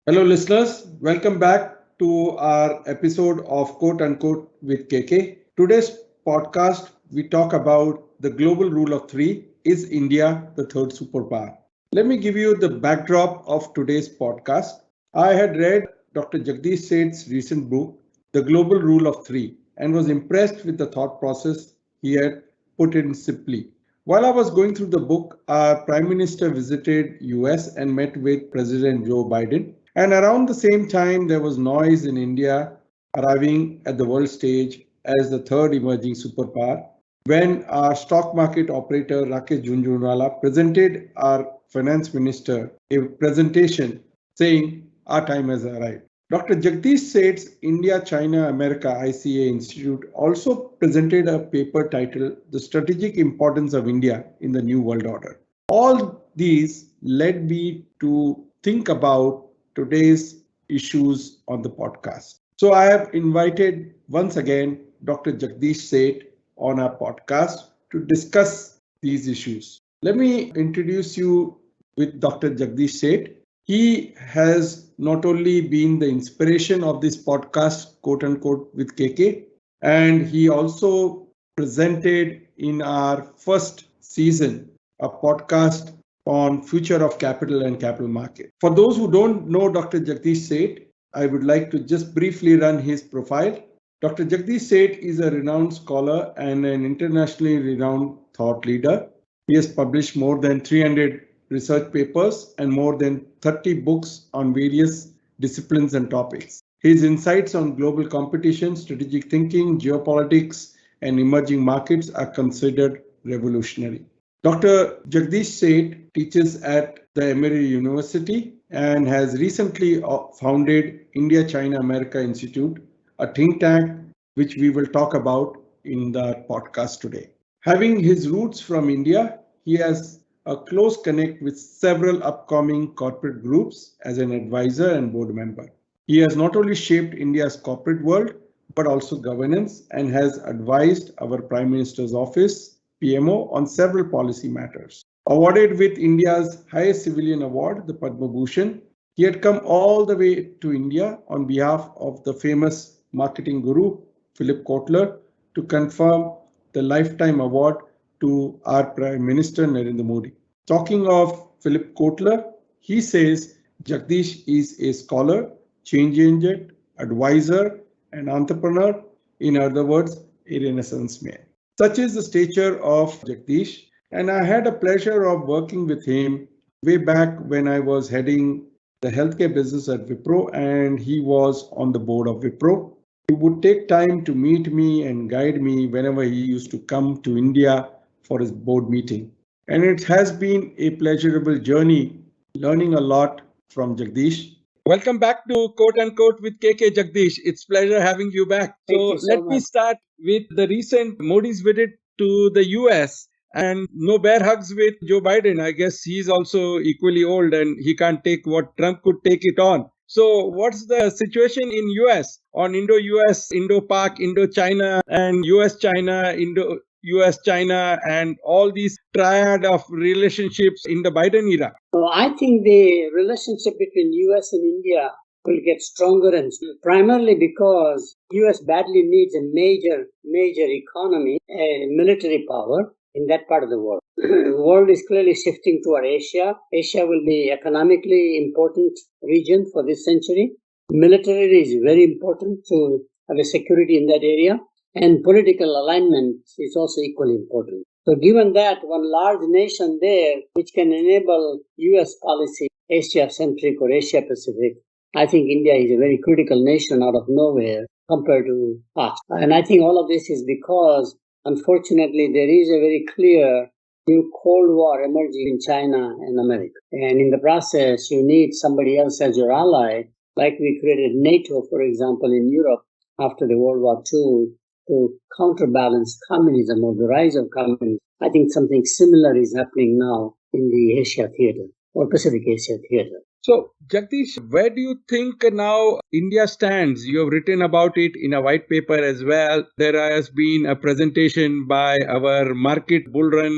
Hello, listeners. Welcome back to our episode of Quote Unquote with KK. Today's podcast, we talk about the global rule of three. Is India the third superpower? Let me give you the backdrop of today's podcast. I had read Dr. Jagdish Seth's recent book, The Global Rule of Three, and was impressed with the thought process he had put in simply. While I was going through the book, our Prime Minister visited US and met with President Joe Biden. And around the same time, there was noise in India arriving at the world stage as the third emerging superpower when our stock market operator Rakesh Jhunjhunwala presented our finance minister a presentation saying our time has arrived. Dr. Jagdish Seth's India China America ICA Institute also presented a paper titled The Strategic Importance of India in the New World Order. All these led me to think about today's issues on the podcast. So I have invited once again Dr. Jagdish Seth on our podcast to discuss these issues. Let me introduce you with Dr. Jagdish Seth. He has not only been the inspiration of this podcast, quote unquote, with KK, and he also presented in our first season a podcast on future of capital and capital market. For those who don't know Dr. Jagdish Seth, I would like to just briefly run his profile. Dr. Jagdish Seth is a renowned scholar and an internationally renowned thought leader. He has published more than 300 research papers and more than 30 books on various disciplines and topics. His insights on global competition, strategic thinking, geopolitics, and emerging markets are considered revolutionary. Dr. Jagdish Seth teaches at the Emory University and has recently founded India China America Institute, a think tank which we will talk about in the podcast today. Having his roots from India, he has a close connect with several upcoming corporate groups as an advisor and board member. He has not only shaped India's corporate world, but also governance and has advised our Prime Minister's office, PMO, on several policy matters. Awarded with India's highest civilian award, the Padma Bhushan, he had come all the way to India on behalf of the famous marketing guru, Philip Kotler, to confirm the lifetime award to our Prime Minister Narendra Modi. Talking of Philip Kotler, he says Jagdish is a scholar, change agent, advisor, and entrepreneur. In other words, a Renaissance man. Such is the stature of Jagdish, and I had a pleasure of working with him way back when I was heading the healthcare business at Wipro, and he was on the board of Wipro. He would take time to meet me and guide me whenever he used to come to India for his board meeting. And it has been a pleasurable journey learning a lot from Jagdish. Welcome back to Quote Unquote with KK Jagdish. It's pleasure having you back. So let me start with the recent Modi's visit to the US and no bear hugs with Joe Biden. I guess he's also equally old and he can't take what Trump could take it on. So what's the situation in US on Indo-US, Indo-Pak, Indo-China and US-China, Indo-US-China and all these triad of relationships in the Biden era? So I think the relationship between US and India will get stronger and primarily because US badly needs a major economy, a military power in that part of the world. The world is clearly shifting toward Asia. Asia will be economically important region for this century. Militarily is very important to have a security in that area, and political alignment is also equally important. So given that, one large nation there which can enable US policy, Asia-centric or Asia-Pacific, I think India is a very critical nation out of nowhere compared to past. And I think all of this is because, unfortunately, there is a very clear new Cold War emerging in China and America. And in the process, you need somebody else as your ally, like we created NATO, for example, in Europe after the World War II to counterbalance communism or the rise of communism. I think something similar is happening now in the Asia theater or Pacific Asia theater. So, Jagdish, where do you think now India stands? You have written about it in a white paper as well. There has been a presentation by our market bull run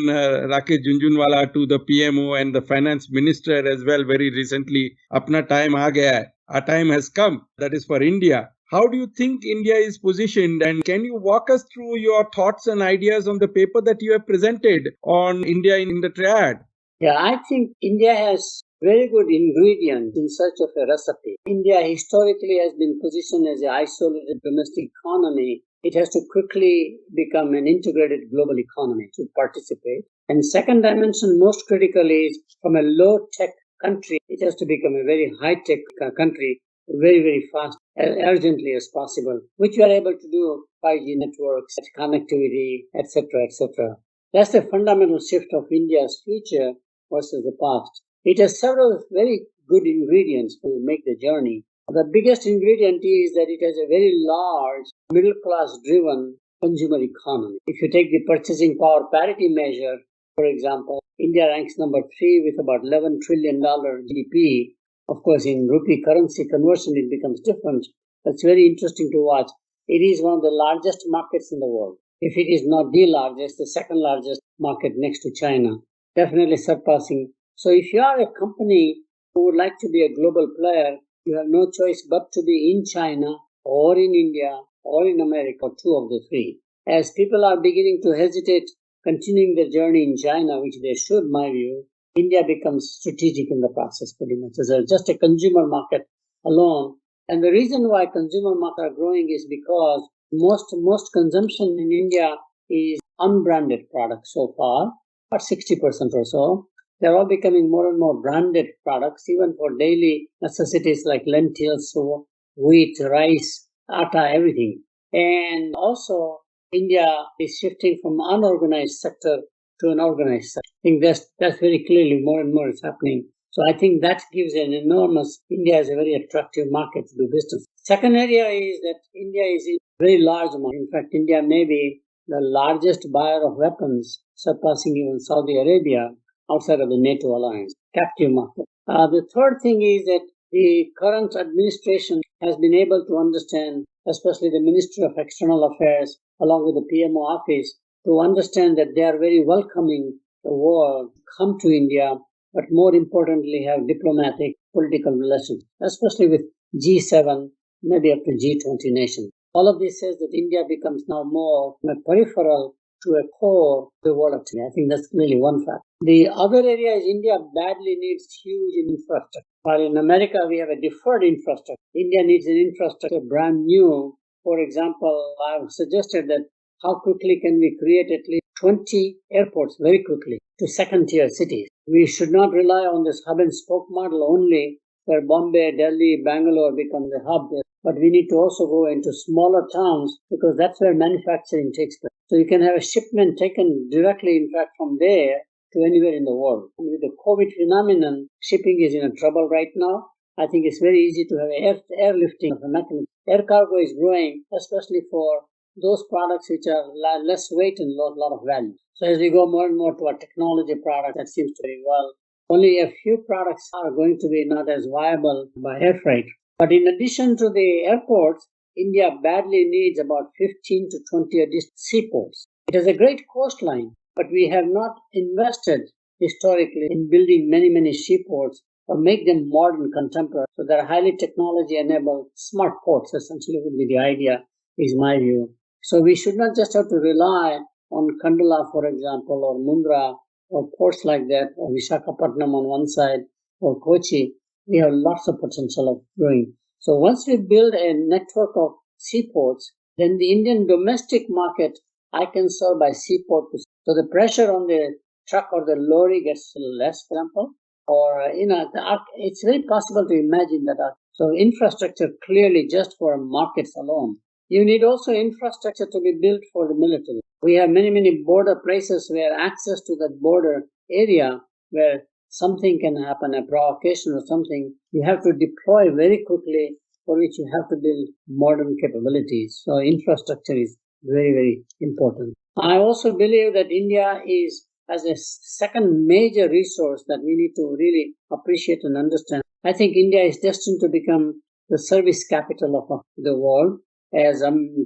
Rakesh Jhunjhunwala to the PMO and the finance minister as well very recently. Apna time aa gaya hai. our time has come. That is for India. How do you think India is positioned? And can you walk us through your thoughts and ideas on the paper that you have presented on India in the triad? Yeah, I think India has very good ingredients in search of a recipe. India historically has been positioned as an isolated domestic economy. It has to quickly become an integrated global economy to participate. And second dimension, most critical, is from a low-tech country, it has to become a very high-tech country very, very fast, as urgently as possible, which we are able to do 5G networks, connectivity, etc., etc. That's the fundamental shift of India's future versus the past. It has several very good ingredients to make the journey. The biggest ingredient is that it has a very large middle class driven consumer economy. If you take the purchasing power parity measure, for example, India ranks number 3 with about $11 trillion GDP. Of course, in rupee currency conversion, it becomes different. That's very interesting to watch. It is one of the largest markets in the world. If it is not the largest, the second largest market next to China, definitely surpassing. So if you are a company who would like to be a global player, you have no choice but to be in China or in India or in America, or two of the three. As people are beginning to hesitate continuing their journey in China, which they should, my view, India becomes strategic in the process pretty much as just a consumer market alone. And the reason why consumer markets are growing is because most consumption in India is unbranded products so far, about 60% or so. They're all becoming more and more branded products, even for daily necessities like lentils, wheat, rice, atta, everything. And also, India is shifting from unorganized sector to an organized sector. I think that's very clearly more and more is happening. So I think that gives an enormous, India is a very attractive market to do business. Second area is that India is a very large market. In fact, India may be the largest buyer of weapons, surpassing even Saudi Arabia outside of the NATO alliance, captive market. The third thing is that the current administration has been able to understand, especially the Ministry of External Affairs, along with the PMO office, to understand that they are very welcoming the world come to India, but more importantly have diplomatic, political relations, especially with G7, maybe up to G20 nations. All of this says that India becomes now more a peripheral to a core of the world of today. I think that's really one fact. The other area is India badly needs huge infrastructure. While in America we have a deferred infrastructure, India needs an infrastructure brand new. For example, I've suggested that how quickly can we create at least 20 airports very quickly to second-tier cities. We should not rely on this hub and spoke model only, where Bombay, Delhi, Bangalore become the hub, but we need to also go into smaller towns because that's where manufacturing takes place. So you can have a shipment taken directly, in fact, from there to anywhere in the world. And with the COVID phenomenon, shipping is in a trouble right now. I think it's very easy to have airlifting of the mechanism. Air cargo is growing, especially for those products which are less weight and a lot of value. So as we go more and more to a technology product, that seems to be well. Only a few products are going to be not as viable by air freight. But in addition to the airports, India badly needs about 15 to 20 additional seaports. It has a great coastline, but we have not invested historically in building many seaports or make them modern, contemporary. So they're highly technology enabled smart ports, essentially would be the idea, is my view. So we should not just have to rely on Kandala, for example, or Mundra, or ports like that, or Visakhapatnam on one side, or Kochi. We have lots of potential of growing. So once we build a network of seaports, then the Indian domestic market I can serve by seaport. So the pressure on the truck or the lorry gets less, for example, or it's very possible to imagine that. So infrastructure clearly just for markets alone. You need also infrastructure to be built for the military. We have many border places where access to that border area where something can happen, a provocation or something, you have to deploy very quickly, for which you have to build modern capabilities. So infrastructure is very important. I also believe that India is as a second major resource that we need to really appreciate and understand. I think India is destined to become the service capital of the world, as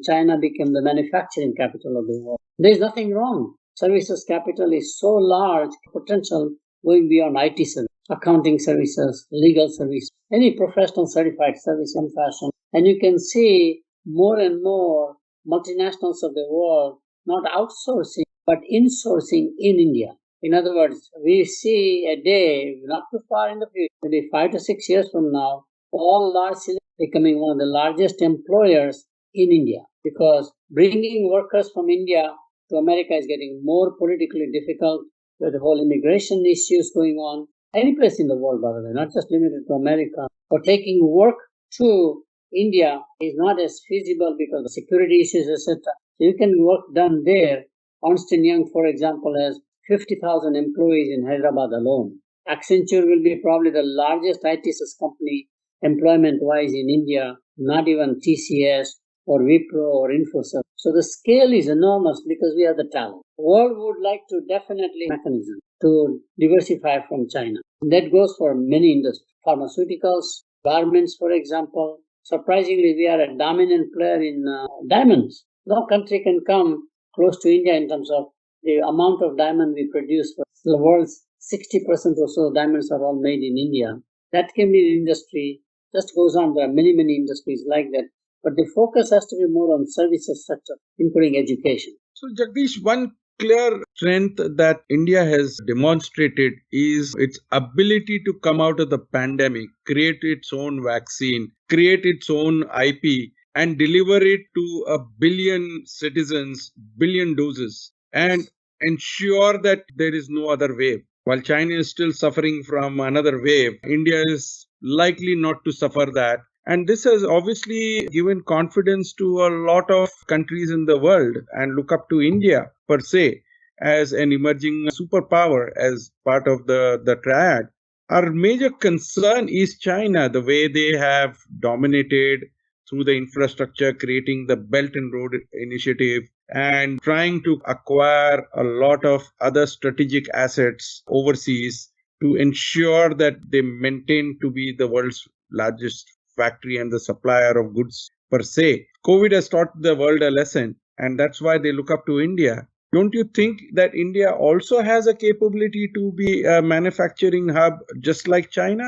China became the manufacturing capital of the world. There is nothing wrong. Services capital is so large, potential going beyond IT service. accounting services, legal service, any professional certified service in fashion. And you can see more and more multinationals of the world not outsourcing but insourcing in India. In other words, we see a day, not too far in the future, maybe 5 to 6 years from now, all large cities becoming one of the largest employers in India, because bringing workers from India to America is getting more politically difficult with the whole immigration issues going on. Any place in the world, by the way, not just limited to America, or taking work to India is not as feasible because of security issues, etc. So you can work done there. Ernst& Young, for example, has 50,000 employees in Hyderabad alone. Accenture will be probably the largest IT company employment-wise in India, not even TCS or Wipro or Infosys. So the scale is enormous because we have the talent. The world would like to definitely mechanism to diversify from China. That goes for many industries, pharmaceuticals, garments, for example. Surprisingly, we are a dominant player in diamonds. No country can come close to India in terms of the amount of diamond we produce. For the world's 60% or so diamonds are all made in India. That can be an industry. Just goes on. There are many, many industries like that. But the focus has to be more on services sector, including education. So, Jagdish, one clear strength that India has demonstrated is its ability to come out of the pandemic, create its own vaccine, create its own IP, and deliver it to a billion citizens, billion doses, and ensure that there is no other wave. While China is still suffering from another wave, India is likely not to suffer that. And this has obviously given confidence to a lot of countries in the world and look up to India per se as an emerging superpower as part of the triad. Our major concern is China, the way they have dominated through the infrastructure, creating the Belt and Road Initiative and trying to acquire a lot of other strategic assets overseas to ensure that they maintain to be the world's largest factory and the supplier of goods per se. COVID has taught the world a lesson, and that's why they look up to India. Don't you think that India also has a capability to be a manufacturing hub just like China?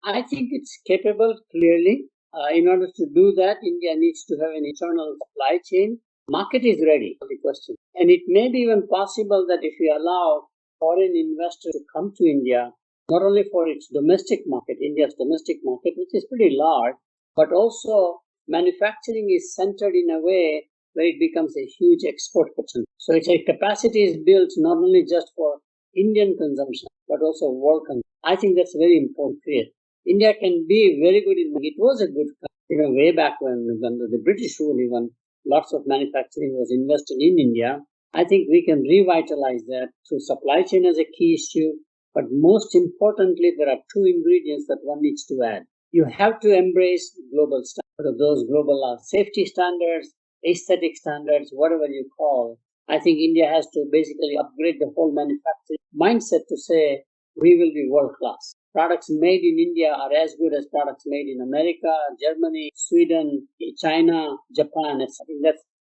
I think it's capable, clearly. In order to do that, India needs to have an internal supply chain. Market is ready, the question. And it may be even possible that if we allow foreign investors to come to India, not only for its domestic market, India's domestic market, which is pretty large, but also manufacturing is centered in a way where it becomes a huge export potential. So its capacity is built not only just for Indian consumption, but also world consumption. I think that's very important to create. India can be very good in, it was a good country, way back when under the British rule even, lots of manufacturing was invested in India. I think we can revitalize that through supply chain as a key issue. But most importantly, there are two ingredients that one needs to add. You have to embrace global standards. Those global safety standards, aesthetic standards, whatever you call. I think India has to basically upgrade the whole manufacturing mindset to say we will be world class. Products made in India are as good as products made in America, Germany, Sweden, China, Japan. I think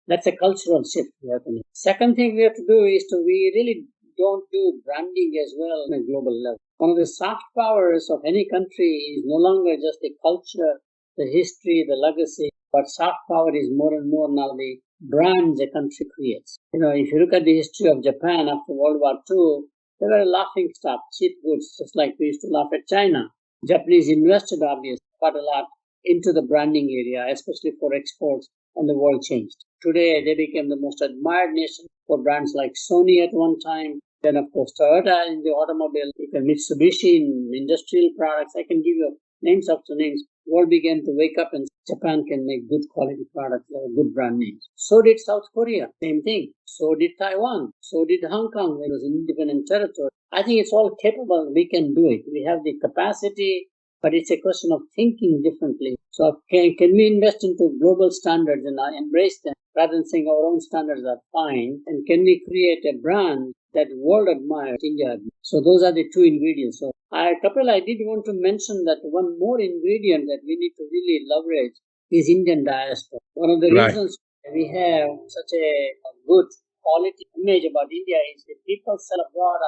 that's a cultural shift we have to make. Second thing we have to do is we really don't do branding as well on a global level. One of the soft powers of any country is no longer just the culture, the history, the legacy, but soft power is more and more now the brands a country creates. If you look at the history of Japan after World War II, they were a laughing stock, cheap goods, just like we used to laugh at China. Japanese invested, obviously, quite a lot into the branding area, especially for exports, and the world changed. Today, they became the most admired nation for brands like Sony at one time. Then, of course, Toyota in the automobile, Mitsubishi in industrial products. I can give you names after names. The world began to wake up and Japan can make good quality products. They have good brand names. So did South Korea. Same thing. So did Taiwan. So did Hong Kong when it was an independent territory. I think it's all capable. We can do it. We have the capacity, but it's a question of thinking differently. So can we invest into global standards and embrace them rather than saying our own standards are fine? And can we create a brand that world admires, India admires? So those are the two ingredients. So Kapil, I did want to mention that one more ingredient that we need to really leverage is Indian diaspora. One of the reasons we have such a good quality image about India is that people sell abroad.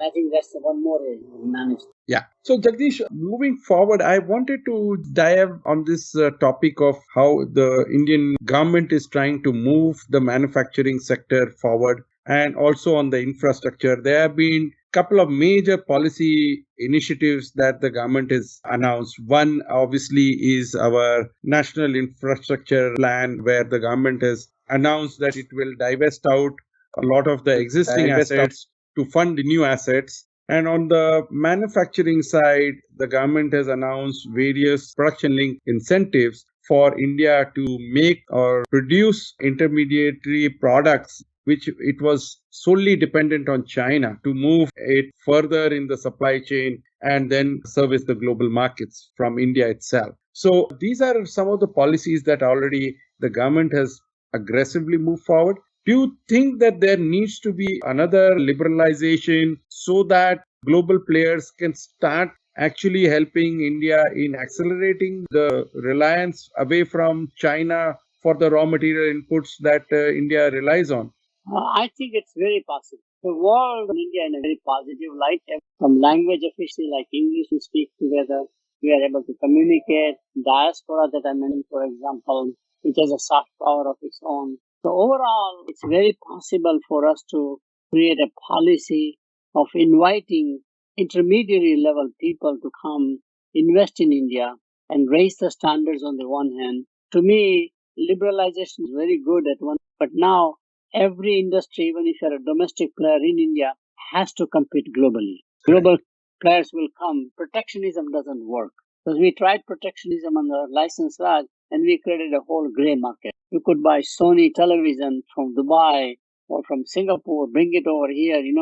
I think that's the one more area we managed. Yeah. So, Jagdish, moving forward, I wanted to dive on this topic of how the Indian government is trying to move the manufacturing sector forward and also on the infrastructure. There have been a couple of major policy initiatives that the government has announced. One, obviously, is our National Infrastructure Plan, where the government has announced that it will divest out a lot of the existing assets to fund new assets. And on the manufacturing side, the government has announced various production linked incentives for India to make or produce intermediary products, which it was solely dependent on China, to move it further in the supply chain and then service the global markets from India itself. So these are some of the policies that already the government has aggressively moved forward. Do you think that there needs to be another liberalization so that global players can start actually helping India in accelerating the reliance away from China for the raw material inputs that India relies on? I think it's very possible. The world in India in a very positive light. From language efficiency like English, we speak together. We are able to communicate. Diaspora that I mentioned, for example, which has a soft power of its own. So overall, it's very possible for us to create a policy of inviting intermediary level people to come invest in India and raise the standards on the one hand. To me, liberalization is very good at one, but now every industry, even if you're a domestic player in India, has to compete globally. Global players will come. Protectionism doesn't work. Because we tried protectionism on the license Raj and we created a whole gray market. You could buy Sony television from Dubai or from Singapore, bring it over here, in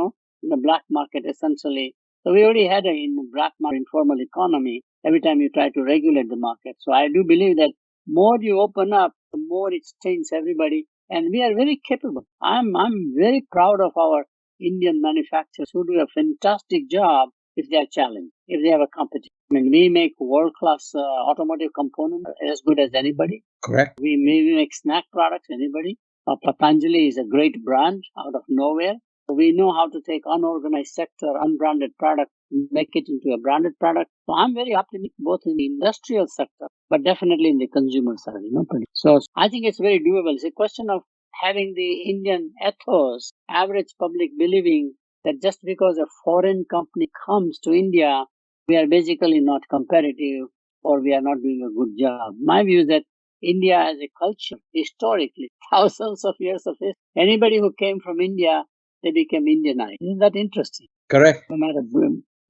the black market essentially. So we already had in the black market informal economy every time you try to regulate the market. So I do believe that more you open up, the more it stains everybody. And we are very capable. I'm very proud of our Indian manufacturers who do a fantastic job if they are challenged, if they have a competition. I mean, we make world-class automotive components as good as anybody. Correct. We make snack products, anybody. Patanjali is a great brand out of nowhere. So we know how to take unorganized sector, unbranded product, make it into a branded product. So I'm very optimistic both in the industrial sector, but definitely in the consumer side. So I think it's very doable. It's a question of having the Indian ethos, average public believing that just because a foreign company comes to India, we are basically not competitive or we are not doing a good job. My view is that India as a culture, historically, thousands of years of history, anybody who came from India, they became Indianized. Isn't that interesting? Correct. No matter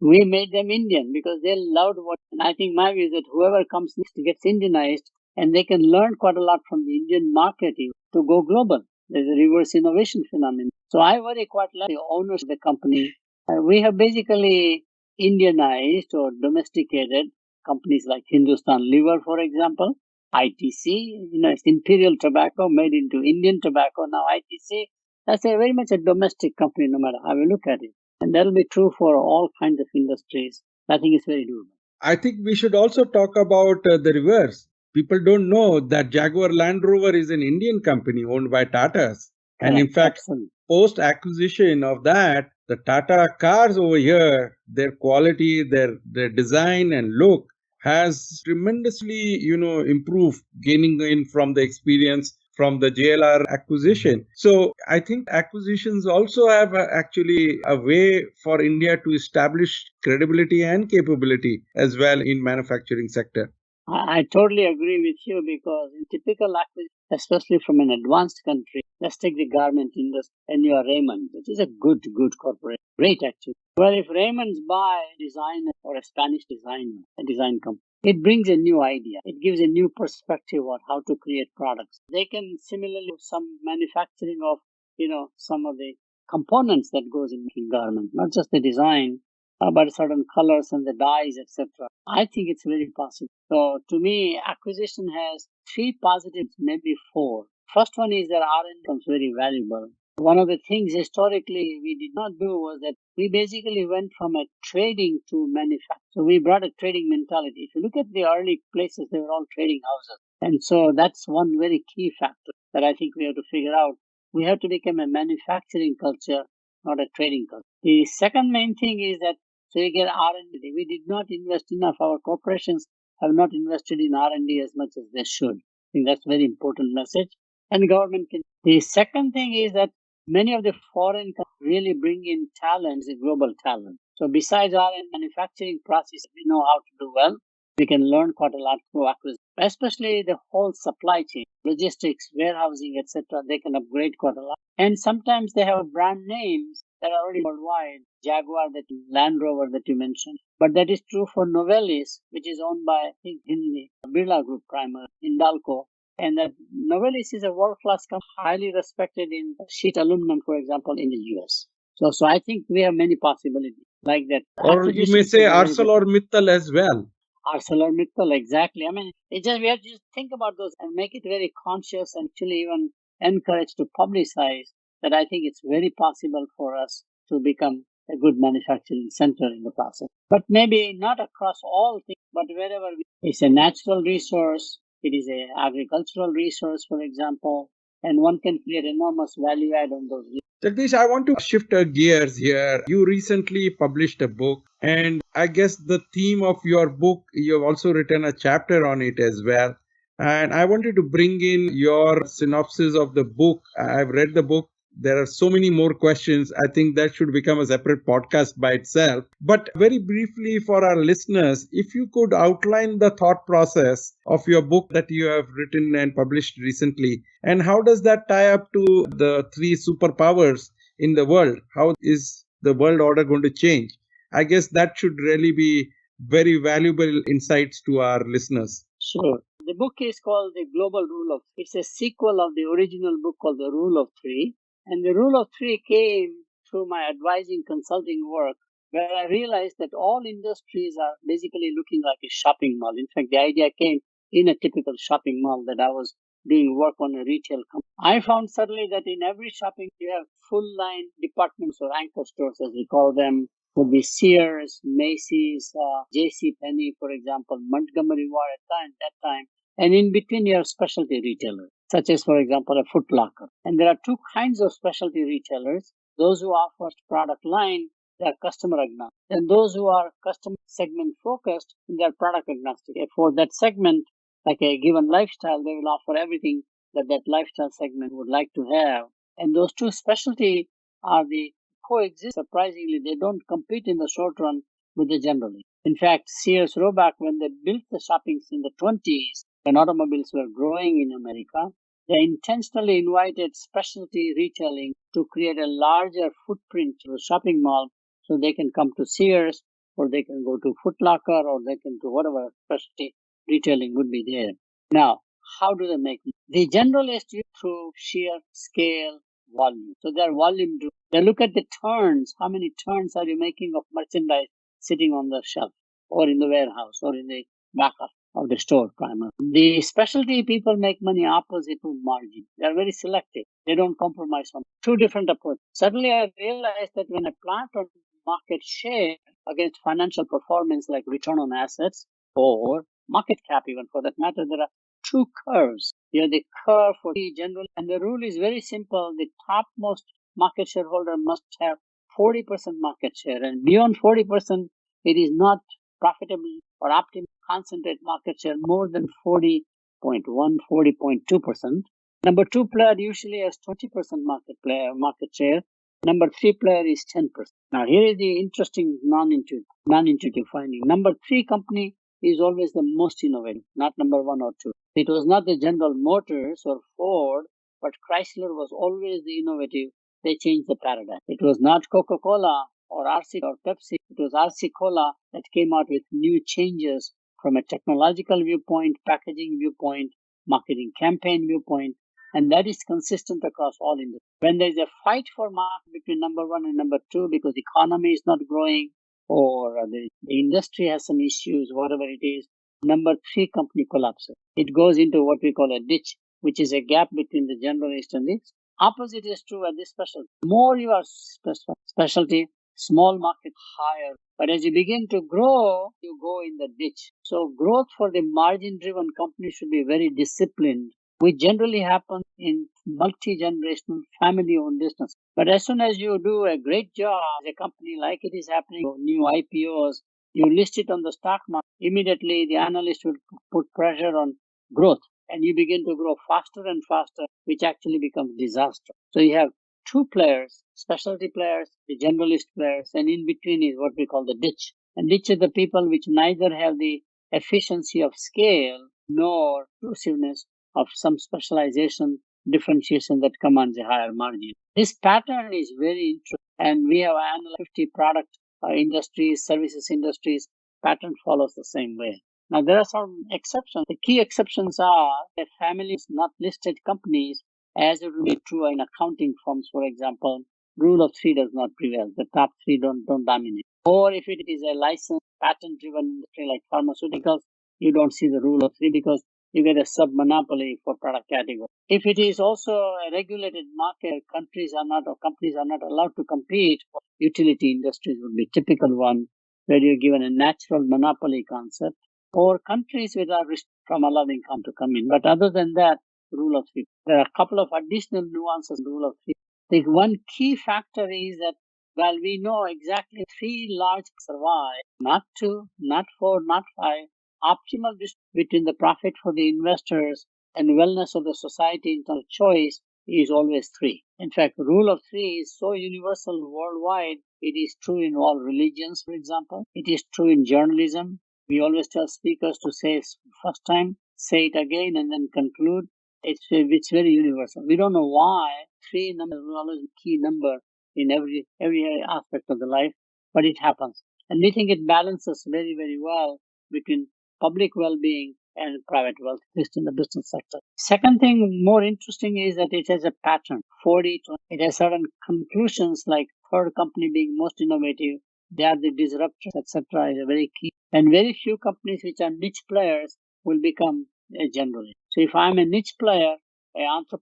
we made them Indian because they loved what. And I think my view is that whoever comes next gets Indianized, and they can learn quite a lot from the Indian market to go global. There's a reverse innovation phenomenon. So I worry quite like the owners of the company. We have basically Indianized or domesticated companies like Hindustan Liver, for example, ITC. It's Imperial Tobacco made into Indian tobacco. Now ITC. That's a very much a domestic company, no matter how you look at it. And that'll be true for all kinds of industries. I think it's very doable. I think we should also talk about the reverse. People don't know that Jaguar Land Rover is an Indian company owned by Tatas. And in fact, post acquisition of that, the Tata cars over here, their quality, their design and look has tremendously, improved, gaining in from the experience from the JLR acquisition. So I think acquisitions also have actually a way for India to establish credibility and capability as well in manufacturing sector. I totally agree with you because in typical acquisition, especially from an advanced country, let's take the garment industry and you are Raymond, which is a good corporate. Great actually. Well, if Raymond's buy a designer or a Spanish designer, a design company, it brings a new idea. It gives a new perspective on how to create products. They can similarly do some manufacturing of, some of the components that goes in making garment, not just the design, but certain colors and the dyes, etc. I think it's very possible. So to me, acquisition has three positives, maybe four. First one is that R&D becomes very valuable. One of the things historically we did not do was that we basically went from a trading to manufacturing. So we brought a trading mentality. If you look at the early places, they were all trading houses. And so that's one very key factor that I think we have to figure out. We have to become a manufacturing culture, not a trading culture. The second main thing is that so you get R&D. We did not invest enough. Our corporations have not invested in R&D as much as they should. I think that's a very important message. And the government can. The second thing is that many of the foreign countries really bring in talent, the global talent. So besides our manufacturing process, we know how to do well. We can learn quite a lot through acquisition, especially the whole supply chain, logistics, warehousing, etc. They can upgrade quite a lot. And sometimes they have brand names that are already worldwide. Jaguar, Land Rover that you mentioned. But that is true for Novelis, which is owned by, I think, Hindi, Birla Group primarily, Hindalco. And that Novelis is a world-class company, highly respected in sheet aluminum, for example, in the US. So I think we have many possibilities like that. Or you may say ArcelorMittal as well. ArcelorMittal, exactly. I mean, we have to just think about those and make it very conscious and actually even encourage to publicize that I think it's very possible for us to become a good manufacturing center in the process. But maybe not across all things, but wherever it's a natural resource, it is an agricultural resource, for example, and one can create enormous value add on those. Jagdish, I want to shift gears here. You recently published a book, and I guess the theme of your book, you have also written a chapter on it as well. And I wanted to bring in your synopsis of the book. I've read the book. There are so many more questions. I think that should become a separate podcast by itself. But very briefly for our listeners, if you could outline the thought process of your book that you have written and published recently, and how does that tie up to the three superpowers in the world? How is the world order going to change? I guess that should really be very valuable insights to our listeners. Sure. The book is called The Global Rule of Three. It's a sequel of the original book called The Rule of Three. And the Rule of Three came through my advising consulting work, where I realized that all industries are basically looking like a shopping mall. In fact, the idea came in a typical shopping mall that I was doing work on a retail company. I found suddenly that in every shopping, you have full line departments or anchor stores, as we call them. Would be Sears, Macy's, J.C. Penney, for example, Montgomery Ward at that time. And in between, you have specialty retailers, such as, for example, a Foot Locker. And there are two kinds of specialty retailers. Those who offer product line, they are customer agnostic. And those who are customer segment focused, they are product agnostic. For that segment, like a given lifestyle, they will offer everything that lifestyle segment would like to have. And those two specialty are the coexist. Surprisingly, they don't compete in the short run with the generally. In fact, Sears Roebuck, when they built the shoppings in the 20s, when automobiles were growing in America, they intentionally invited specialty retailing to create a larger footprint to the shopping mall so they can come to Sears or they can go to Foot Locker or they can do whatever specialty retailing would be there. Now, how do they make it? The generalists use through sheer scale, volume. So they are volume driven. They look at the turns. How many turns are you making of merchandise sitting on the shelf or in the warehouse or in the back of the store primarily? The specialty people make money opposite to margin. They are very selective. They don't compromise on two different approaches. Suddenly I realized that when I plant on market share against financial performance like return on assets or market cap even for that matter, there are two curves. You have the curve for the general, and the rule is very simple. The topmost market shareholder must have 40% market share, and beyond 40%, it is not profitable or optimal concentrate market share more than 40.1, 40.2%. Number two player usually has 20% market share. Number three player is 10%. Now here is the interesting non-intuitive finding. Number three company is always the most innovative, not number one or two. It was not the General Motors or Ford, but Chrysler was always the innovative. They changed the paradigm. It was not Coca-Cola or RC or Pepsi. It was RC Cola that came out with new changes from a technological viewpoint, packaging viewpoint, marketing campaign viewpoint, and that is consistent across all industries. When there is a fight for market between number one and number two because the economy is not growing or the industry has some issues, whatever it is, number three company collapses. It goes into what we call a ditch, which is a gap between the generalist and the opposite is true at this specialty. More you are specialty, small market higher. But as you begin to grow, you go in the ditch. So growth for the margin driven company should be very disciplined which generally happen in multi-generational family-owned business. But as soon as you do a great job as a company like it is happening, new IPOs, you list it on the stock market, immediately the analyst will put pressure on growth and you begin to grow faster and faster, which actually becomes disaster. So you have two players, specialty players, the generalist players, and in between is what we call the ditch. And ditch are the people which neither have the efficiency of scale nor exclusiveness of some specialization, differentiation that commands a higher margin. This pattern is very interesting, and we have analyzed 50 product industries, services industries. Pattern follows the same way. Now, there are some exceptions. The key exceptions are that families, not listed companies, as it will be true in accounting firms, for example, rule of three does not prevail. The top three don't dominate. Or if it is a licensed, patent-driven industry like pharmaceuticals, you don't see the rule of three because you get a sub-monopoly for product category. If it is also a regulated market, countries are not or companies are not allowed to compete. Utility industries would be typical one where you're given a natural monopoly concept, or countries without risk from allowing come to come in. But other than that, rule of three. There are a couple of additional nuances in rule of three. The one key factor is that while we know exactly three large survive, not two, not four, not five, optimal between the profit for the investors and wellness of the society in terms of choice is always three. In fact, rule of three is so universal worldwide. It is true in all religions, for example. It is true in journalism. We always tell speakers to say it first time, say it again, and then conclude. It's very universal. We don't know why three numbers is always a key number in every aspect of the life, but it happens. And we think it balances very, very well between public well-being and private wealth, at least in the business sector. Second thing, more interesting, is that it has a pattern, 40 to, it has certain conclusions like third company being most innovative, they are the disruptors, etc. is a very key. And very few companies which are niche players will become a generalist. So if I'm a niche player,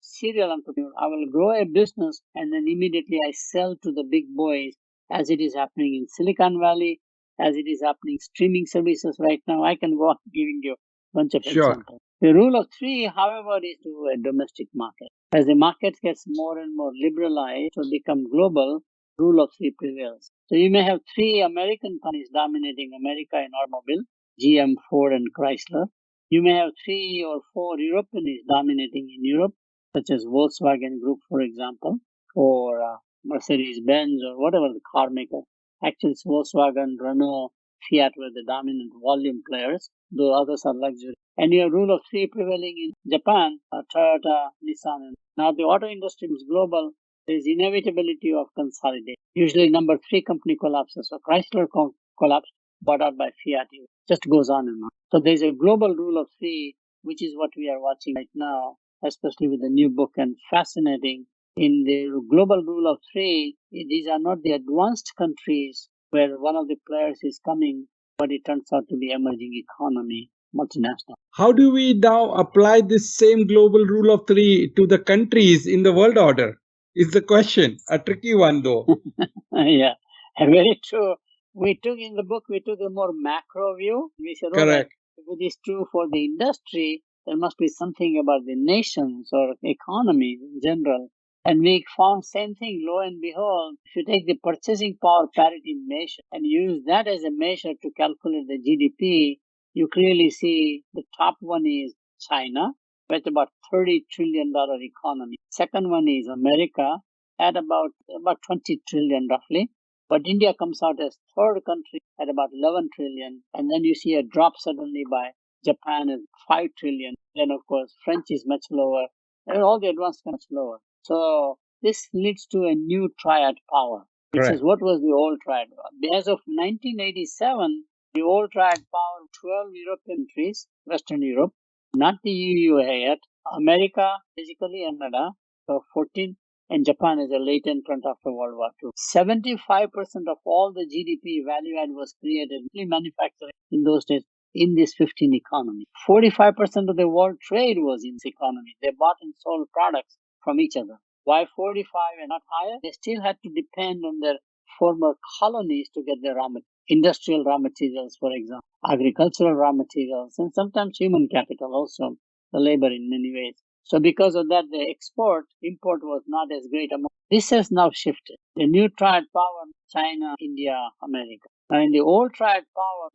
serial entrepreneur, I will grow a business and then immediately I sell to the big boys, as it is happening in Silicon Valley, as it is happening streaming services right now. I can go on giving you a bunch of examples. The rule of three, however, is to a domestic market. As the market gets more and more liberalized or become global, rule of three prevails. So you may have three American companies dominating America in automobile, GM, Ford, and Chrysler. You may have three or four Europeans dominating in Europe, such as Volkswagen Group, for example, or Mercedes-Benz, or whatever the car maker. Actually, it's Volkswagen, Renault, Fiat were the dominant volume players, though others are luxury. And you have rule of three prevailing in Japan, Toyota, Nissan. Now the auto industry is global. There is inevitability of consolidation. Usually number three company collapses. So Chrysler collapsed, bought out by Fiat. It just goes on and on. So there's a global rule of three, which is what we are watching right now, especially with the new book, and fascinating. In the global rule of three, these are not the advanced countries where one of the players is coming, but it turns out to be emerging economy, multinational. How do we now apply this same global rule of three to the countries in the world order? Is the question. A tricky one, though. Yeah, very true. We took in the book, we took a more macro view. We said, Correct. if it is true for the industry, there must be something about the nations or economies in general. And we found same thing, lo and behold, if you take the purchasing power parity measure and use that as a measure to calculate the GDP, you clearly see the top one is China, with about $30 trillion economy. Second one is America at about 20 trillion roughly. But India comes out as third country at about 11 trillion. And then you see a drop suddenly by Japan at 5 trillion. Then, of course, French is much lower. And all the advanced much lower. So this leads to a new triad power, which is what was the old triad. As of 1987, the old triad power, 12 European countries, Western Europe, not the EU yet, America, basically Canada, so 14, and Japan is a late entrant after World War II. 75% of all the GDP value add was created in manufacturing in those days in this 15 economy. 45% of the world trade was in this economy. They bought and sold products from each other. Why 45 and not higher? They still had to depend on their former colonies to get their industrial raw materials, for example, agricultural raw materials, and sometimes human capital also, the labor in many ways. So because of that, the import was not as great. This has now shifted. The new triad power, China, India, America. Now in the old triad power,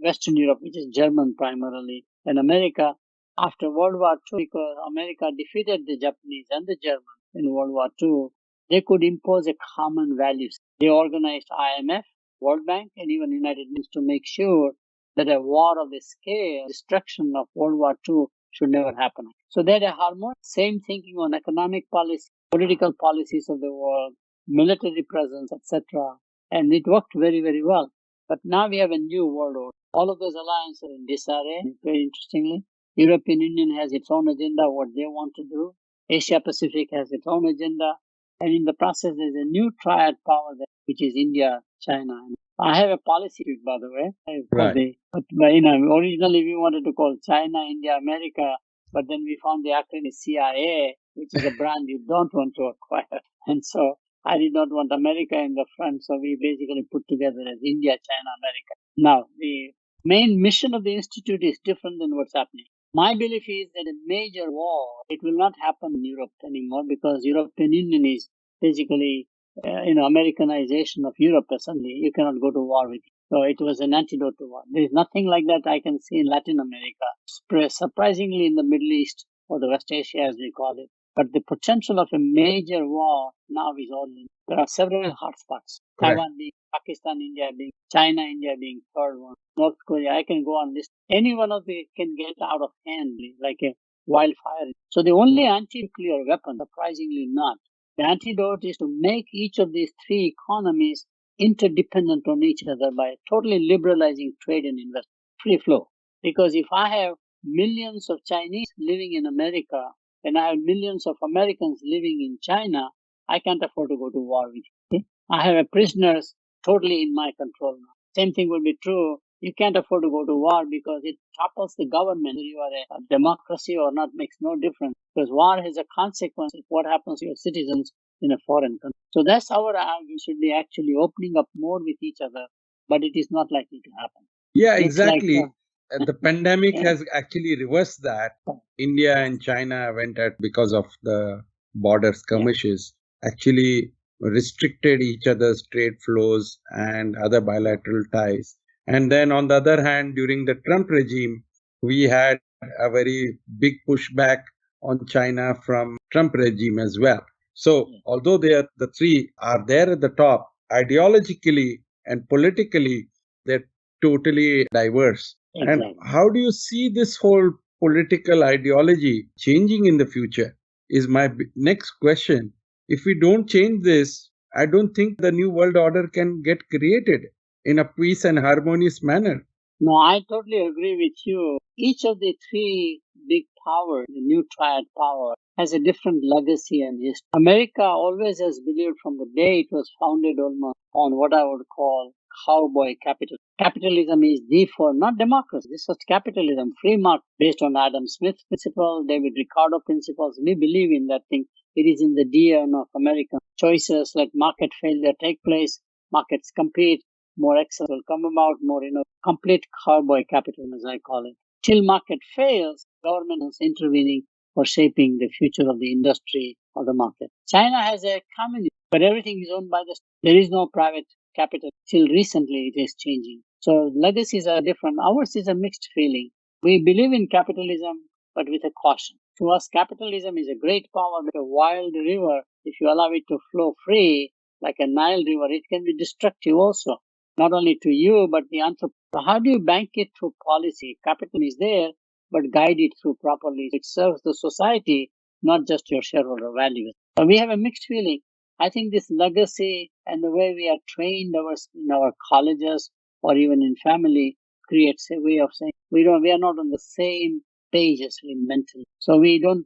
Western Europe, which is German primarily, and America, after World War II, because America defeated the Japanese and the Germans in World War II, they could impose a common values. They organized IMF, World Bank, and even United Nations to make sure that a war of the scale, destruction of World War II should never happen. So they had a harmonious, same thinking on economic policy, political policies of the world, military presence, etc. And it worked very, very well. But now we have a new world order. All of those alliances are in disarray. Very interestingly, European Union has its own agenda, what they want to do. Asia Pacific has its own agenda. And in the process, there's a new triad power there, which is India, China. I have a policy, by the way. Right. But originally we wanted to call China, India, America, but then we found the acronym is CIA, which is a brand you don't want to acquire. And so I did not want America in the front, so we basically put together as India, China, America. Now, the main mission of the institute is different than what's happening. My belief is that a major war, it will not happen in Europe anymore because European Union is basically, Americanization of Europe. Suddenly, you cannot go to war with it. So it was an antidote to war. There is nothing like that I can see in Latin America, surprisingly in the Middle East or the West Asia as we call it. But the potential of a major war now is all in. There are several hotspots. Correct. Taiwan being, Pakistan, India being, China, India being third one. North Korea, I can go on this. Any one of these can get out of hand like a wildfire. So the only anti-nuclear weapon, surprisingly not, the antidote is to make each of these three economies interdependent on each other by totally liberalizing trade and investment, free flow. Because if I have millions of Chinese living in America and I have millions of Americans living in China, I can't afford to go to war with you. Okay? I have a prisoners totally in my control now. Same thing will be true. You can't afford to go to war because it topples the government. Whether you are a democracy or not makes no difference because war has a consequence of what happens to your citizens in a foreign country. So that's our argument, should be actually opening up more with each other, but it is not likely to happen. Yeah, Looks like exactly. The pandemic yeah, has actually reversed that. India and China went at because of the border skirmishes, actually restricted each other's trade flows and other bilateral ties. And then on the other hand, during the Trump regime, we had a very big pushback on China from Trump regime as well. So although the three are there at the top, ideologically and politically, they're totally diverse. exactly. And how do you see this whole political ideology changing in the future? Is my next question. If we don't change this, I don't think the new world order can get created in a peace and harmonious manner. No, I totally agree with you. Each of the three big powers, the new triad power, has a different legacy and history. America always has believed from the day it was founded almost on what I would call cowboy capitalism. Capitalism is the for not democracy. This was capitalism, free market, based on Adam Smith's principle, David Ricardo principles. We believe in that thing. It is in the DNA of American choices. Let market failure take place, markets compete, more excellence will come about, more complete cowboy capitalism, as I call it. Till market fails, government is intervening for shaping the future of the industry or the market. China has a communism, but everything is owned by the state. There is no private capital. Till recently, it is changing. So legacies are different. Ours is a mixed feeling. We believe in capitalism, but with a caution. To us, capitalism is a great power, like a wild river. If you allow it to flow free, like a Nile river, it can be destructive also, not only to you, but the entrepreneur. So how do you bank it through policy? Capital is there, but guide it through properly. It serves the society, not just your shareholder values. So we have a mixed feeling. I think this legacy and the way we are trained in our colleges or even in family creates a way of saying we are not on the same page as we mentally. So we don't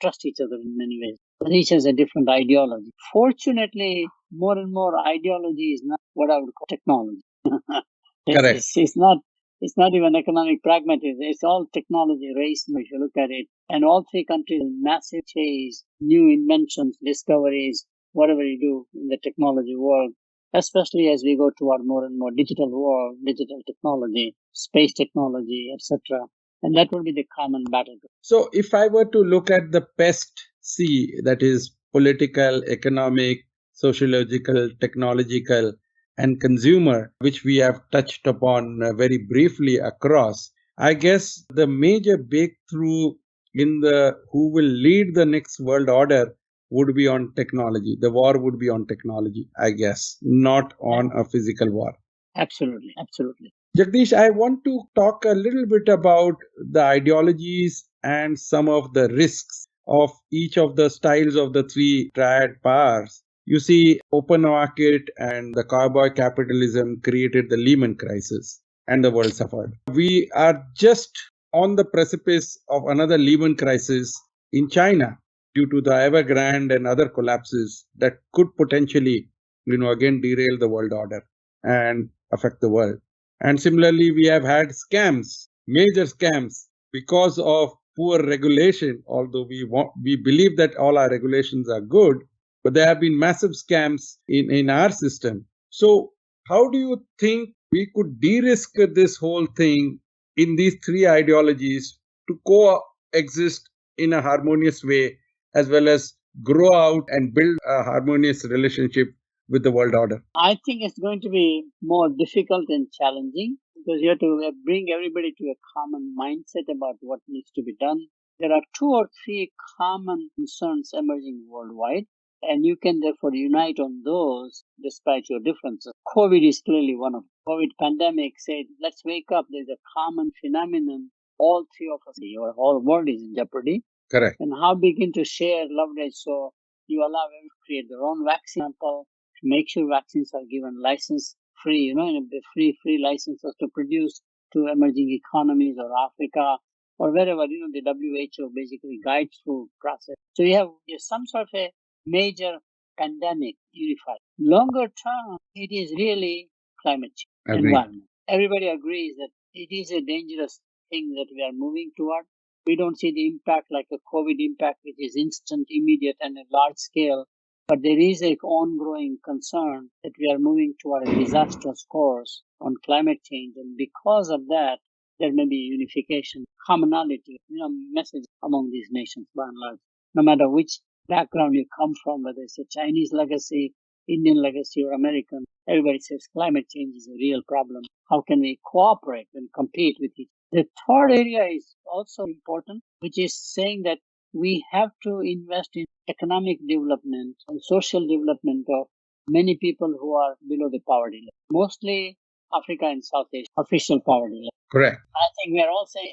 trust each other in many ways. Each has a different ideology. Fortunately, more and more ideology is not what I would call technology. Correct. It's not even economic pragmatism. It's all technology race if you look at it. And all three countries massive change, new inventions, discoveries, whatever you do in the technology world, especially as we go toward more and more digital world, digital technology, space technology, etc. And that would be the common battleground. So if I were to look at the PEST C, that is political, economic, sociological, technological, and consumer, which we have touched upon very briefly across, I guess the major breakthrough in the who will lead the next world order would be on technology. The war would be on technology, I guess, not on a physical war. Absolutely, absolutely. Jagdish, I want to talk a little bit about the ideologies and some of the risks of each of the styles of the three triad powers. You see, open market and the cowboy capitalism created the Lehman crisis and the world suffered. We are just on the precipice of another Lehman crisis in China due to the Evergrande and other collapses that could potentially, again derail the world order and affect the world. And similarly, we have had scams, major scams, because of poor regulation. Although we believe that all our regulations are good, but there have been massive scams in our system. So, how do you think we could de-risk this whole thing in these three ideologies to coexist in a harmonious way, as well as grow out and build a harmonious relationship with the world order? I think it's going to be more difficult and challenging because you have to bring everybody to a common mindset about what needs to be done. There are two or three common concerns emerging worldwide, and you can therefore unite on those despite your differences. COVID is clearly one of them. COVID pandemic said, let's wake up. There's a common phenomenon. All three of us, your whole world is in jeopardy. Correct. And how begin to share leverage so you allow them to create their own vaccine sample, to make sure vaccines are given license free, and free licenses to produce to emerging economies or Africa or wherever, the WHO basically guides through process. So you have some sort of a major pandemic unified. Longer term, it is really climate change, environment. Everybody agrees that it is a dangerous thing that we are moving toward. We don't see the impact like a COVID impact, which is instant, immediate, and a large scale. But there is an ongoing concern that we are moving toward a disastrous course on climate change. And because of that, there may be unification, commonality, message among these nations by and large. No matter which background you come from, whether it's a Chinese legacy, Indian legacy, or American, everybody says climate change is a real problem. How can we cooperate and compete with each other? The third area is also important, which is saying that we have to invest in economic development and social development of many people who are below the poverty level, mostly Africa and South Asia, official poverty level. Correct. I think we are all saying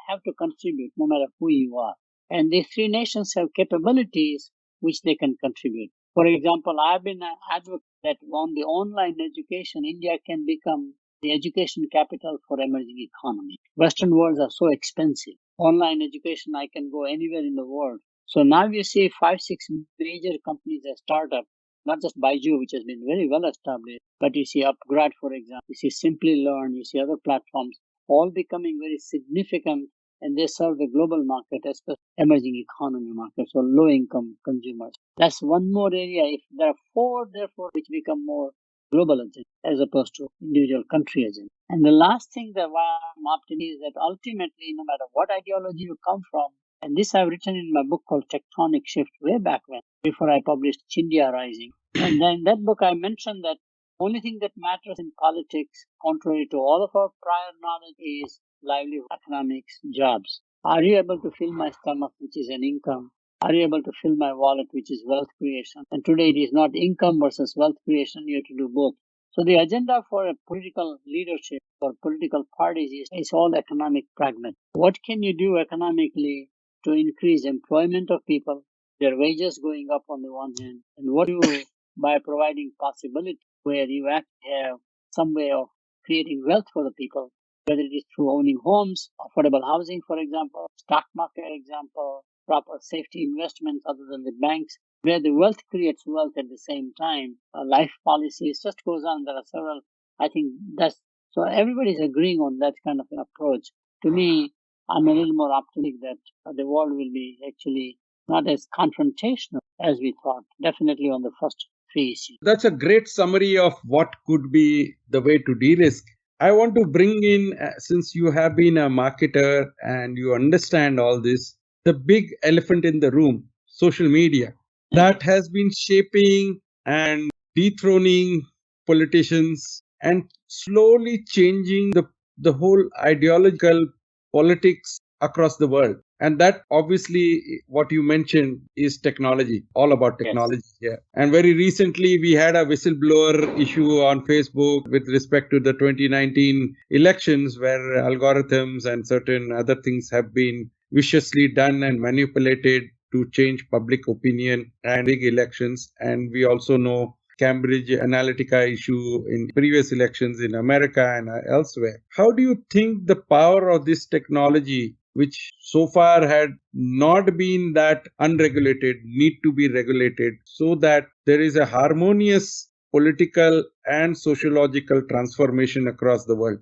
have to contribute no matter who you are. And these three nations have capabilities which they can contribute. For example, I've been an advocate that on the online education, India can become the education capital for emerging economy. Western worlds are so expensive. Online education, I can go anywhere in the world. So now you see 5-6 major companies as startups, not just Baiju, which has been very well established, but you see Upgrad, for example, you see Simply Learn, you see other platforms, all becoming very significant, and they serve the global market, especially emerging economy markets or low-income consumers. That's one more area. If there are four, therefore, which become more global agenda as opposed to individual country agenda. And the last thing that I'm optimistic is that ultimately, no matter what ideology you come from, and this I've written in my book called Tectonic Shift way back when, before I published Chindia Rising. And then in that book I mentioned that only thing that matters in politics, contrary to all of our prior knowledge, is livelihood, economics, jobs. Are you able to fill my stomach, which is an income? Are you able to fill my wallet, which is wealth creation? And today it is not income versus wealth creation, you have to do both. So the agenda for a political leadership or political parties is all economic pragmatism. What can you do economically to increase employment of people, their wages going up on the one hand, and what do you by providing possibility where you actually have some way of creating wealth for the people, whether it is through owning homes, affordable housing, for example, stock market example, proper safety investments other than the banks, where the wealth creates wealth at the same time. Life policies just goes on. There are several. I think that's so everybody's agreeing on that kind of an approach. To me, I'm a little more optimistic that the world will be actually not as confrontational as we thought. Definitely on the first three issues. That's a great summary of what could be the way to de-risk. I want to bring in, since you have been a marketer and you understand all this, the big elephant in the room, social media, that has been shaping and dethroning politicians and slowly changing the whole ideological politics across the world. And that obviously, what you mentioned is technology, all about Yes. technology here. And very recently, we had a whistleblower issue on Facebook with respect to the 2019 elections, where algorithms and certain other things have been viciously done and manipulated to change public opinion and big elections. And we also know Cambridge Analytica issue in previous elections in America and elsewhere. How do you think the power of this technology, which so far had not been that unregulated, need to be regulated so that there is a harmonious political and sociological transformation across the world?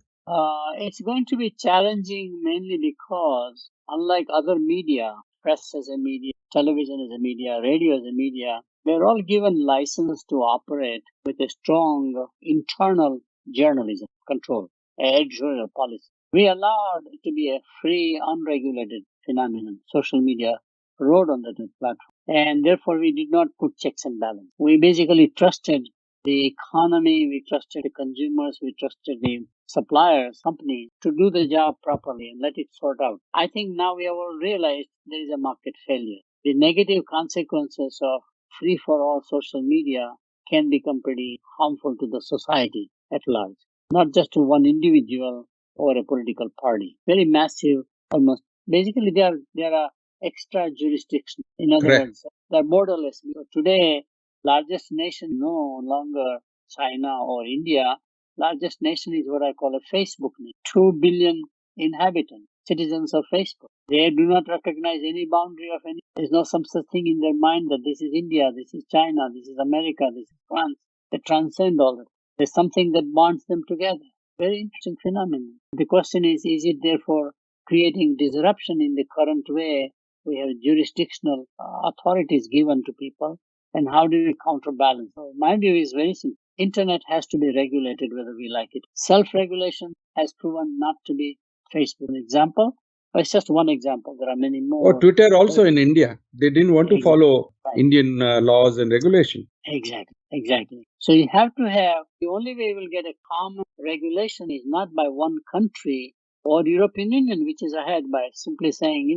It's going to be challenging mainly because, unlike other media, press as a media, television as a media, radio as a media, they're all given license to operate with a strong internal journalism control, editorial policy. We allowed it to be a free, unregulated phenomenon. Social media rode on that platform. And therefore, we did not put checks and balance. We basically trusted the economy, we trusted the consumers, we trusted the suppliers, companies to do the job properly and let it sort out. I think now we have all realized there is a market failure. The negative consequences of free for all social media can become pretty harmful to the society at large, not just to one individual or a political party. Very massive, almost. Basically, they are extra jurisdiction. In other Correct. words, they're borderless. So today, largest nation no longer China or India. Largest nation is what I call a Facebook nation. 2 billion inhabitants, citizens of Facebook. They do not recognize any boundary of any. There's no some such thing in their mind that this is India, this is China, this is America, this is France. They transcend all that. There's something that bonds them together. Very interesting phenomenon. The question is it therefore creating disruption in the current way we have jurisdictional authorities given to people, and how do we counterbalance? So my view is very simple. Internet has to be regulated whether we like it. Self-regulation has proven not to be Facebook. An example, but it's just one example. There are many Or more. Twitter also in India, they didn't want to Exactly. follow Right. Indian laws and regulation. Exactly. So you have to have, the only way you will get a common regulation is not by one country or European Union, which is ahead by simply saying,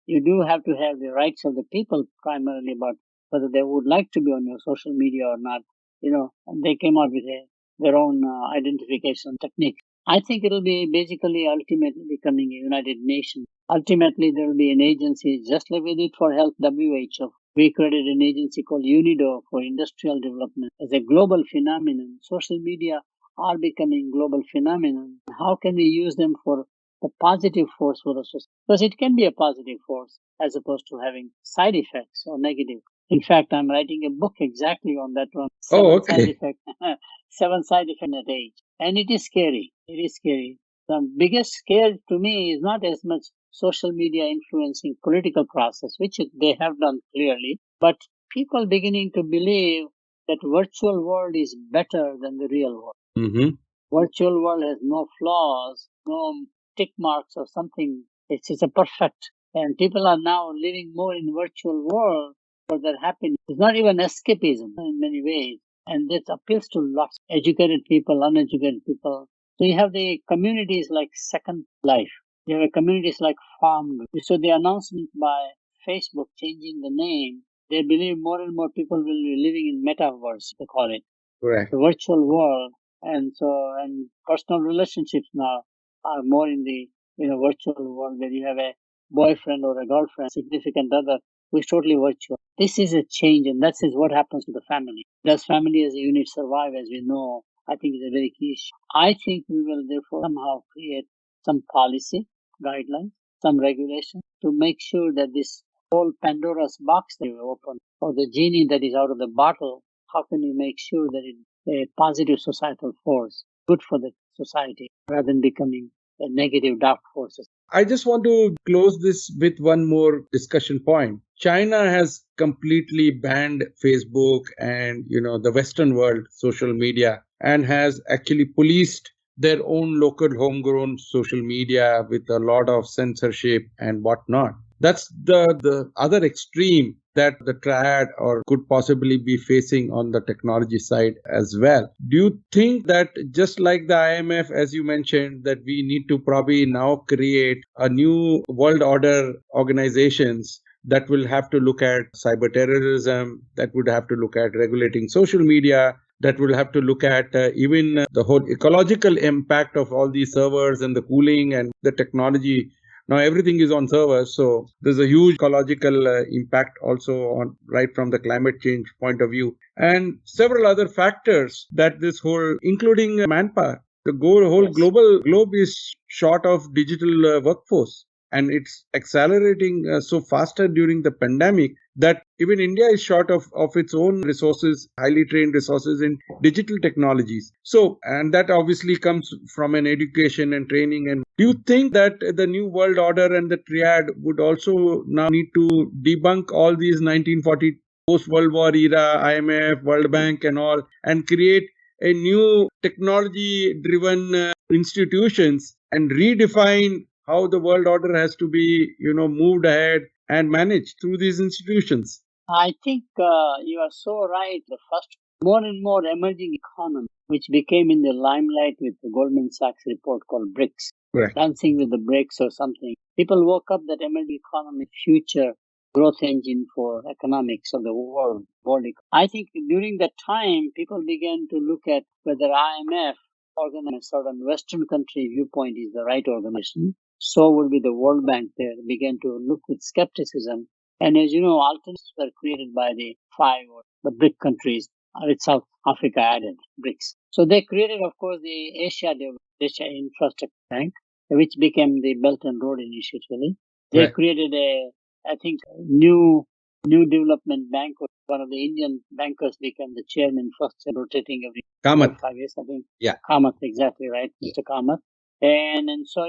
you do have to have the rights of the people primarily about whether they would like to be on your social media or not, and they came out with their own identification technique. I think it'll be basically ultimately becoming a United Nations. Ultimately, there will be an agency just like we did for health, WHO. We created an agency called UNIDO for industrial development. As a global phenomenon, social media are becoming global phenomenon. How can we use them for a positive force for the society? Because it can be a positive force as opposed to having side effects or negative. In fact, I'm writing a book exactly on that one. Oh, Side okay. effects, 7 side effects at age. And it is scary. It is scary. The biggest scare to me is not as much social media influencing political process, which they have done clearly, but people beginning to believe that virtual world is better than the real world. Mm-hmm. Virtual world has no flaws, no tick marks or something. It's a perfect. And people are now living more in virtual world for their happiness. It's not even escapism in many ways. And this appeals to lots of educated people, uneducated people. So you have the communities like Second Life. You have communities like Farm. So the announcement by Facebook changing the name, they believe more and more people will be living in metaverse, they call it, Correct. the virtual world. And personal relationships now are more in the virtual world where you have a boyfriend or a girlfriend, significant other who is totally virtual. This is a change, and that is what happens to the family. Does family as a unit survive? As we know, I think is a very key issue. I think we will therefore somehow create some policy guidelines, some regulation to make sure that this whole Pandora's box that we open, or the genie that is out of the bottle, how can we make sure that it a positive societal force, good for the society, rather than becoming a negative dark forces. I just want to close this with one more discussion point. China has completely banned Facebook and the Western world social media and has actually policed their own local homegrown social media with a lot of censorship and whatnot. That's the other extreme that the triad or could possibly be facing on the technology side as well. Do you think that just like the IMF, as you mentioned, that we need to probably now create a new world order organizations that will have to look at cyber terrorism, that would have to look at regulating social media, that will have to look at even the whole ecological impact of all these servers and the cooling and the technology. Now everything is on servers, so there's a huge ecological impact also on right from the climate change point of view, and several other factors that this whole, including manpower. The whole Yes. global globe is short of digital workforce, and it's accelerating so faster during the pandemic that even India is short of its own resources, highly trained resources in digital technologies. So, and that obviously comes from an education and training. And do you think that the new world order and the triad would also now need to debunk all these 1940 post-World War era, IMF, World Bank and all, and create a new technology-driven institutions and redefine how the world order has to be, moved ahead and managed through these institutions? I think you are so right. The first, more and more emerging economy, which became in the limelight with the Goldman Sachs report called BRICS, Correct. dancing with the bricks or something. People woke up that emerging economy future growth engine for economics of the world. I think during that time, people began to look at whether IMF organized certain Western country viewpoint is the right organization. So would be the World Bank there began to look with skepticism. And as you know, alternatives were created by the five or the BRIC countries, with South Africa added, BRICS. So they created, of course, the Asia Infrastructure Bank, which became the Belt and Road Initiative. They Right. created I think, new development bank. One of the Indian bankers became the chairman first, rotating every Kamath. 5 years, I think. Yeah. Kamath, exactly right, Mr. Kamath. And so,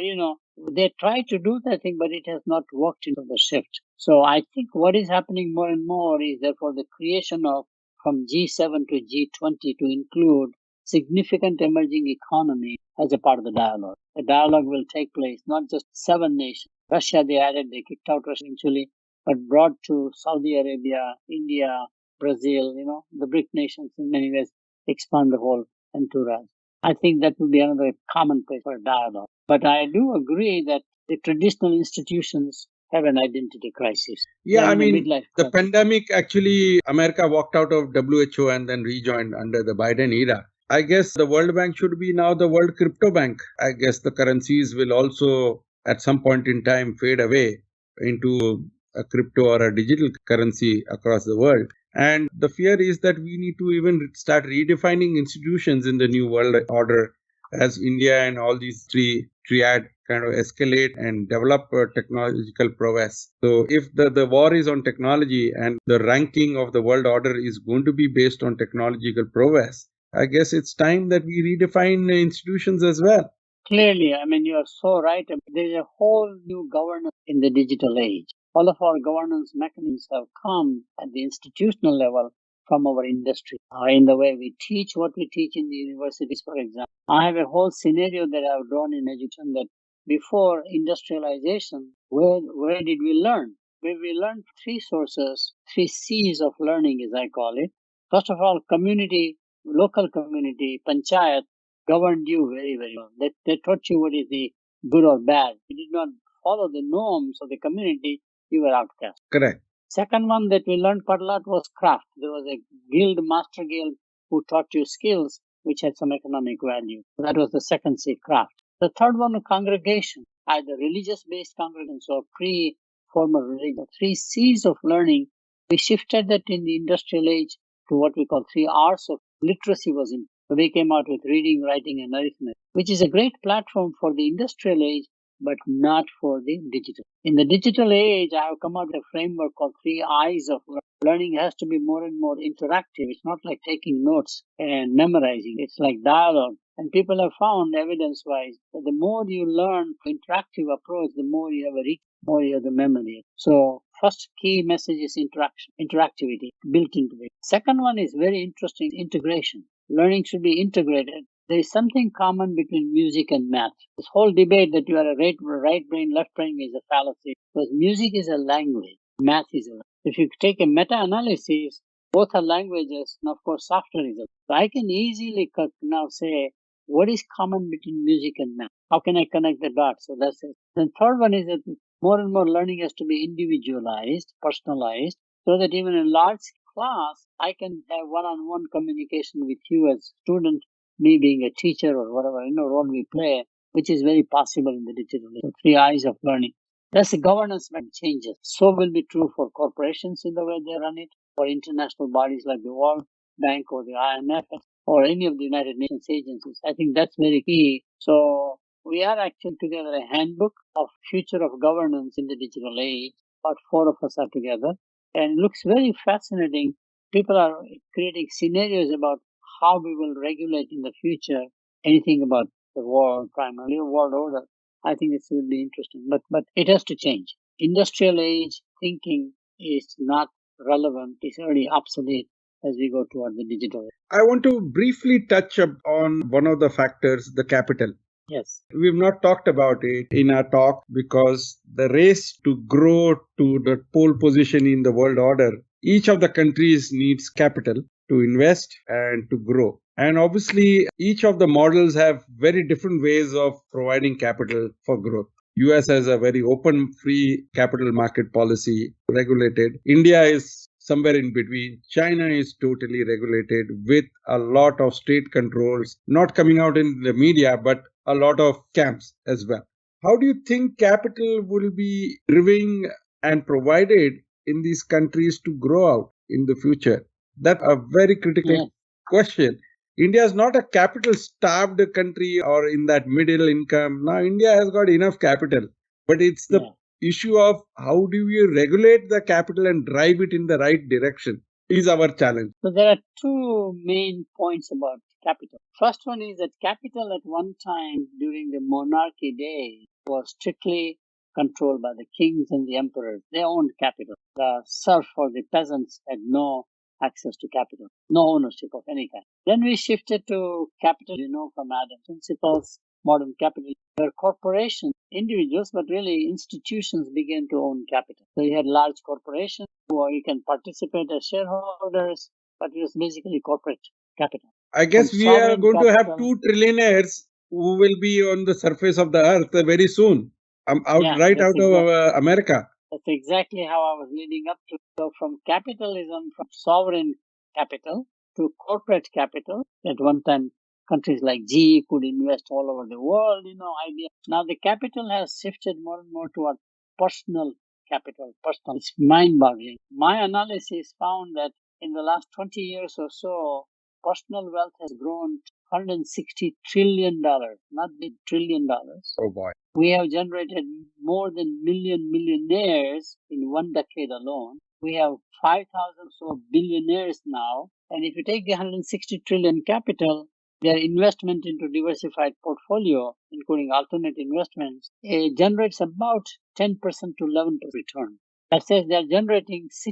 they tried to do that thing, but it has not worked into the shift. So I think what is happening more and more is therefore the creation of from G7 to G20 to include significant emerging economy as a part of the dialogue. The dialogue will take place not just 7 nations. Russia, they kicked out Russia eventually, but brought to Saudi Arabia, India, Brazil, the BRIC nations in many ways expand the whole entourage. I think that would be another common place for dialogue. But I do agree that the traditional institutions have an identity crisis. Yeah, They're I in a mean, midlife the crisis. pandemic actually, America walked out of WHO and then rejoined under the Biden era. I guess the World Bank should be now the World Crypto Bank. I guess the currencies will also, at some point in time, fade away into a crypto or a digital currency across the world. And the fear is that we need to even start redefining institutions in the new world order as India and all these three triad kind of escalate and develop technological prowess. So if the war is on technology and the ranking of the world order is going to be based on technological prowess, I guess it's time that we redefine institutions as well. Clearly, I mean, you are so right. There's a whole new governance in the digital age. All of our governance mechanisms have come at the institutional level from our industry. In the way we teach, what we teach in the universities, for example. I have a whole scenario that I've drawn in education that before industrialization, where did we learn? Where we learned three sources, three C's of learning, as I call it. First of all, community, local community, panchayat, governed you very, very well. They taught you what is the good or bad. You did not follow the norms of the community, you were outcast. Correct. Second one that we learned quite a lot was craft. There was a guild, master guild, who taught you skills which had some economic value. That was the second C, craft. The third one, congregation, either religious-based congregations or pre-formal religion. Three C's of learning. We shifted that in the industrial age to what we call 3 R's of literacy was important. So we came out with reading, writing, and arithmetic, which is a great platform for the industrial age, but not for the digital. In the digital age, I have come out with a framework called 3 I's of learning. Learning has to be more and more interactive. It's not like taking notes and memorizing. It's like dialogue. And people have found evidence-wise that the more you learn interactive approach, the more you have more you have the memory. So first key message is interaction, interactivity built into it. Second one is very interesting, integration. Learning should be integrated. there is something common between music and math. This whole debate that you are a right brain, left brain is a fallacy because music is a language, math is a language. If you take a meta-analysis, both are languages, and of course, software is a language. So I can easily now say, what is common between music and math? How can I connect the dots? So that's it. Then third one is that more and more learning has to be individualized, personalized, so that even in large class, I can have one-on-one communication with you as student, me being a teacher or whatever, role we play, which is very possible in the digital age. So 3 eyes of learning. That's the governance that changes. So will be true for corporations in the way they run it, for international bodies like the World Bank or the IMF or any of the United Nations agencies. I think that's very key. So we are actually together a handbook of future of governance in the digital age. About 4 of us are together, and it looks very fascinating. People are creating scenarios about how we will regulate in the future anything about the world, primarily world order. I think this will be interesting, but it has to change. Industrial age thinking is not relevant; it's already obsolete as we go toward the digital age. I want to briefly touch on one of the factors, the capital. Yes. We've not talked about it in our talk because the race to grow to the pole position in the world order, each of the countries needs capital to invest and to grow. And obviously, each of the models have very different ways of providing capital for growth. US has a very open, free capital market policy, regulated. India is somewhere in between. China is totally regulated with a lot of state controls, not coming out in the media, but a lot of camps as well. How do you think capital will be driven and provided in these countries to grow out in the future? That's a very critical question. India is not a capital starved country or in that middle income. Now, India has got enough capital, but it's the issue of how do you regulate the capital and drive it in the right direction is our challenge. So there are two main points about capital. First one is that capital at one time during the monarchy days was strictly controlled by the kings and the emperors. They owned capital. The serf or the peasants had no access to capital, no ownership of any kind. Then we shifted to capital, from Adam's principles, modern capital, where corporations, individuals, but really institutions began to own capital. So you had large corporations where you can participate as shareholders, but it was basically corporate capital. I guess From we are sovereign going to have capital, 2 trillionaires who will be on the surface of the earth very soon. yeah, Right that's out of exactly. America. That's exactly how I was leading up to. So from capitalism, from sovereign capital to corporate capital, at one time countries like GE could invest all over the world, idea. Now the capital has shifted more and more toward personal capital, personal. It's mind-boggling. My analysis found that in the last 20 years or so, personal wealth has grown $160 trillion, not big $1 trillion. Oh boy. We have generated more than millionaires in 1 decade alone. We have 5,000 or so billionaires now. And if you take the 160 trillion capital, their investment into diversified portfolio, including alternate investments, generates about 10% to 11% return. That says they're generating $16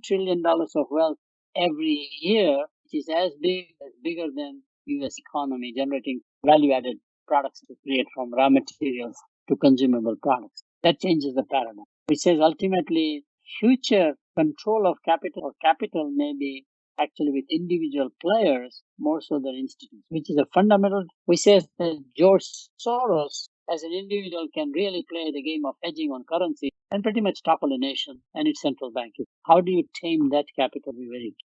trillion of wealth every year, which is bigger than US economy, generating value-added products to create from raw materials to consumable products. That changes the paradigm, which says ultimately future control of capital or capital may be actually with individual players more so than institutions, which is a fundamental. We say that George Soros as an individual can really play the game of hedging on currency and pretty much topple a nation and its central bank. How do you tame that capital?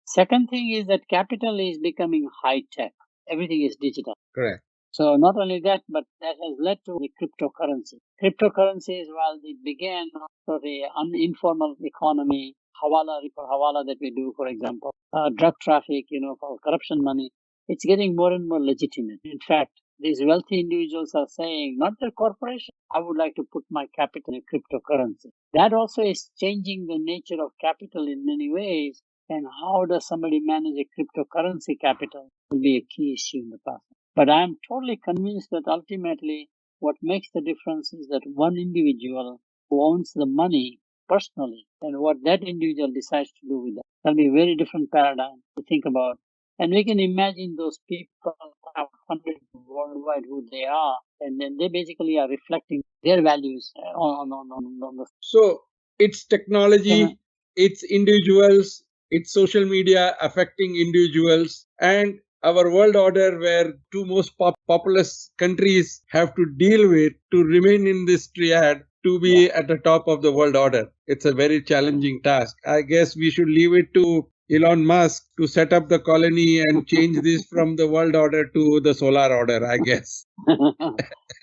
Second thing is that capital is becoming high tech. Everything is digital. Correct. So not only that, but that has led to the cryptocurrency. Cryptocurrencies, while they began for the informal economy, hawala that we do, for example, drug traffic, for corruption money, it's getting more and more legitimate. In fact, these wealthy individuals are saying, not their corporation, I would like to put my capital in cryptocurrency. That also is changing the nature of capital in many ways. And how does somebody manage a cryptocurrency capital will be a key issue in the past. But I am totally convinced that ultimately what makes the difference is that one individual who owns the money personally and what that individual decides to do with it. That'll be a very different paradigm to think about. And we can imagine those people have funded worldwide who they are, and then they basically are reflecting their values on the. So it's technology, it's individuals, it's social media affecting individuals, and our world order where two most populous countries have to deal with to remain in this triad to be at the top of the world order. It's a very challenging task. I guess we should leave it to Elon Musk to set up the colony and change this from the world order to the solar order, I guess.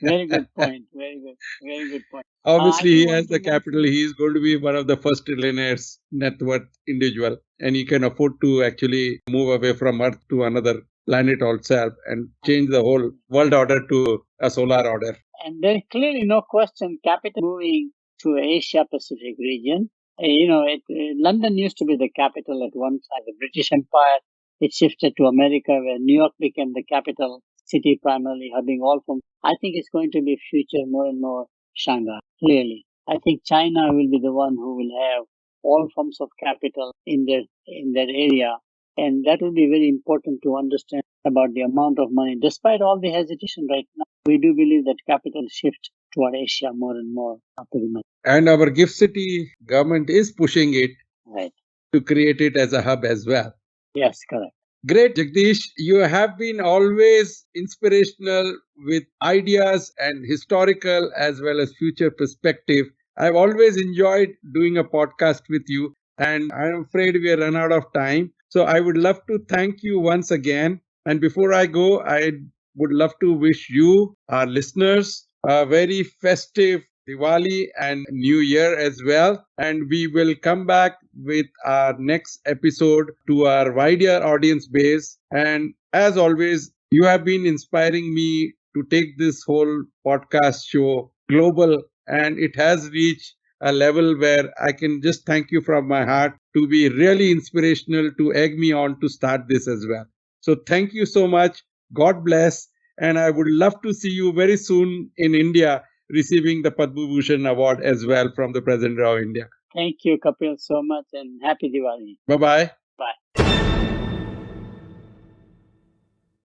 Very good point. Very good. Very good point. Obviously, he has the capital. He is going to be one of the first trillionaires net worth individual, and he can afford to actually move away from Earth to another planet itself and change the whole world order to a solar order. And there is clearly no question capital moving to Asia Pacific region. London used to be the capital at one time, the British Empire. It shifted to America, where New York became the capital city, primarily hubbing all from. I think it's going to be future more and more Shanghai. Clearly, I think China will be the one who will have all forms of capital in their area, and that will be very important to understand about the amount of money. Despite all the hesitation right now, we do believe that capital shift toward Asia more and more after the money. And our GIFT City government is pushing it Right. to create it as a hub as well. Yes, correct. Great, Jagdish. You have been always inspirational with ideas and historical as well as future perspective. I've always enjoyed doing a podcast with you, and I'm afraid we are run out of time. So I would love to thank you once again. And before I go, I would love to wish you, our listeners, a very festive Diwali and New Year as well. And we will come back with our next episode to our wider audience base. And as always, you have been inspiring me to take this whole podcast show global, and it has reached a level where I can just thank you from my heart to be really inspirational to egg me on to start this as well. So thank you so much. God bless. And I would love to see you very soon in India receiving the Padma Bhushan award as well from the President of India. Thank you, Kapil, so much, and happy Diwali. Bye-bye. Bye.